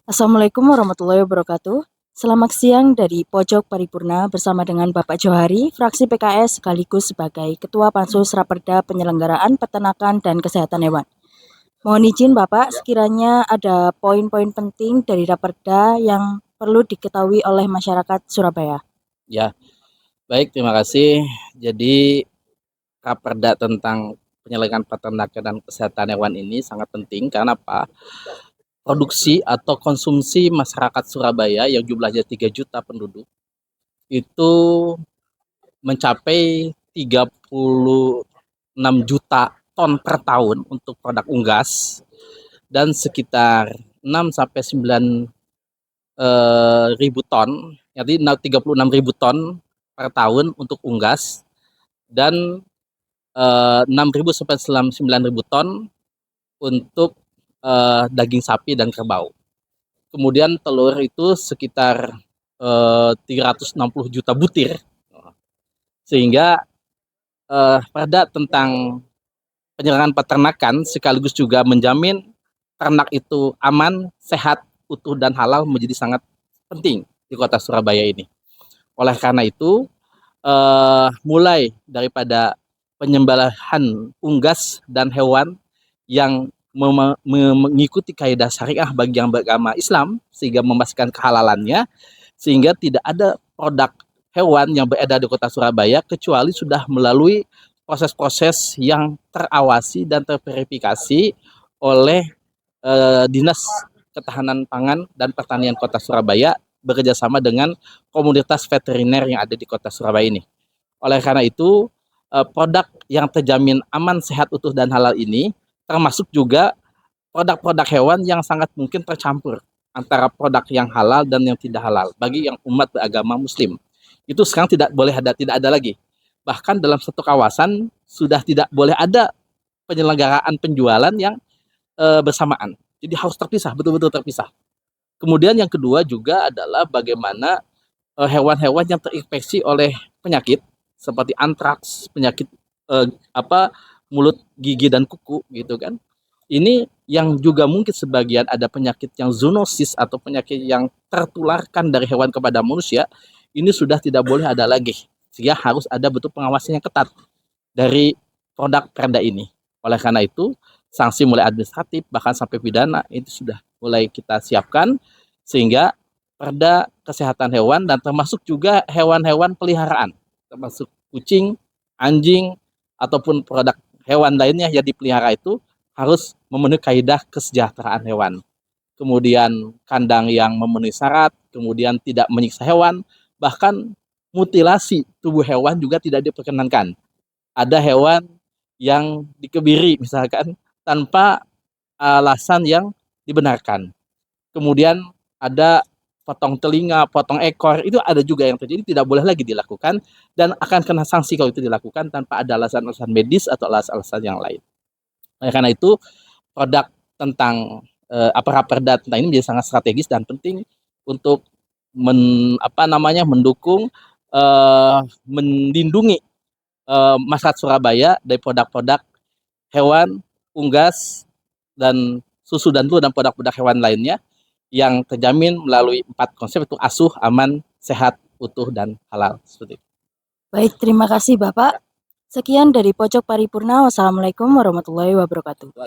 Assalamualaikum warahmatullahi wabarakatuh. Selamat siang dari Pojok Paripurna bersama dengan Bapak Johari, fraksi PKS sekaligus sebagai Ketua Pansus Raperda Penyelenggaraan Peternakan dan Kesehatan Hewan. Mohon izin Bapak, sekiranya ada poin-poin penting dari Raperda yang perlu diketahui oleh masyarakat Surabaya. Ya, baik, terima kasih. Jadi, Raperda tentang penyelenggaraan peternakan dan kesehatan hewan ini sangat penting karena apa? Produksi atau konsumsi masyarakat Surabaya yang jumlahnya 3 juta penduduk itu mencapai 36 juta ton per tahun untuk produk unggas dan sekitar 6 sampai 9 ribu ton, jadi 36.000 ton per tahun untuk unggas dan 6.000 sampai 9.000 ton untuk daging sapi dan kerbau. Kemudian telur itu sekitar 360 juta butir. Sehingga perda tentang penyelenggaraan peternakan sekaligus juga menjamin ternak itu aman, sehat, utuh dan halal menjadi sangat penting di kota Surabaya ini. Oleh karena itu, mulai daripada penyembelihan unggas dan hewan yang mengikuti kaidah syariah bagi yang beragama Islam sehingga memastikan kehalalannya, sehingga tidak ada produk hewan yang beredar di kota Surabaya kecuali sudah melalui proses-proses yang terawasi dan terverifikasi oleh Dinas Ketahanan Pangan dan Pertanian Kota Surabaya bekerjasama dengan komunitas veteriner yang ada di Kota Surabaya ini. Oleh karena itu, produk yang terjamin aman, sehat, utuh, dan halal ini termasuk juga produk-produk hewan yang sangat mungkin tercampur antara produk yang halal dan yang tidak halal bagi yang umat beragama Muslim. Itu sekarang tidak ada lagi. Bahkan dalam satu kawasan sudah tidak boleh ada penyelenggaraan penjualan yang bersamaan. Jadi harus terpisah, betul-betul terpisah. Kemudian yang kedua juga adalah bagaimana hewan-hewan yang terinfeksi oleh penyakit seperti antraks, penyakit mulut, gigi dan kuku gitu kan. Ini yang juga mungkin sebagian ada penyakit yang zoonosis atau penyakit yang tertularkan dari hewan kepada manusia, ini sudah tidak boleh ada lagi. Sehingga harus ada betul pengawasan yang ketat dari produk perda ini. Oleh karena itu, sanksi mulai administratif bahkan sampai pidana itu sudah mulai kita siapkan sehingga perda kesehatan hewan dan termasuk juga hewan-hewan peliharaan, termasuk kucing, anjing ataupun produk hewan lainnya yang dipelihara itu harus memenuhi kaidah kesejahteraan hewan. Kemudian kandang yang memenuhi syarat, kemudian tidak menyiksa hewan, bahkan mutilasi tubuh hewan juga tidak diperkenankan. Ada hewan yang dikebiri misalkan tanpa alasan yang dibenarkan. Kemudian ada potong telinga, potong ekor, itu ada juga yang terjadi, tidak boleh lagi dilakukan dan akan kena sanksi kalau itu dilakukan tanpa ada alasan-alasan medis atau alasan-alasan yang lain. Karena itu produk tentang Raperda tentang ini menjadi sangat strategis dan penting untuk mendukung melindungi masyarakat Surabaya dari produk-produk hewan, unggas, dan susu dan telur dan produk-produk hewan lainnya yang terjamin melalui 4 konsep itu asuh, aman, sehat, utuh, dan halal. Seperti itu. Baik, terima kasih Bapak. Sekian dari Pojok Paripurna. Wassalamualaikum warahmatullahi wabarakatuh.